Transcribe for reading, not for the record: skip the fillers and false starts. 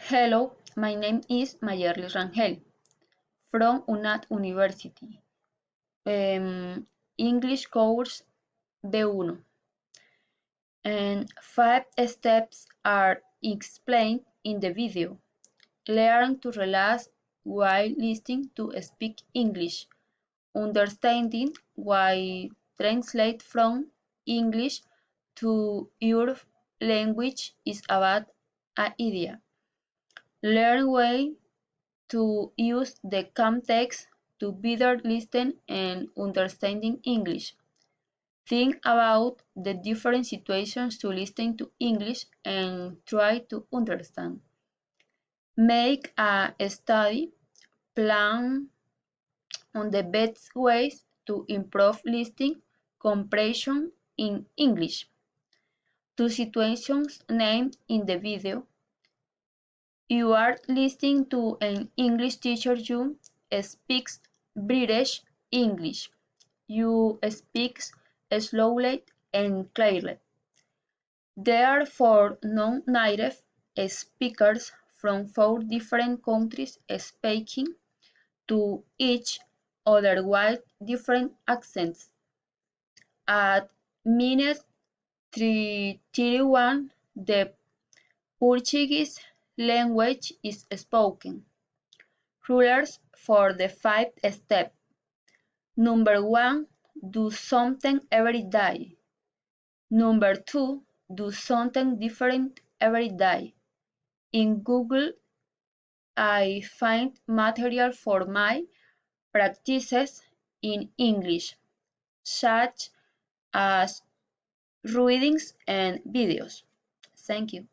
Hello, my name is Mayerly Rangel from UNAT University. English course B1. And 5 steps are explained in the video. Learn to relax while listening to speak English. Understanding why translate from English to your language is a bad idea. Learn way to use the context to better listen and understanding English. Think about the different situations to listen to English and try to understand. Make a study plan on the best ways to improve listening comprehension in English. Two situations named in the video. You are listening to an English teacher who speaks British English. You speak slowly and clearly. There are four non-native speakers from four different countries speaking to each other with different accents. At minute 3:31, the Portuguese language is spoken. Rules for the 5 steps. Number 1, do something every day. Number 2, do something different every day. In Google, I find material for my practices in English, such as readings and videos. Thank you.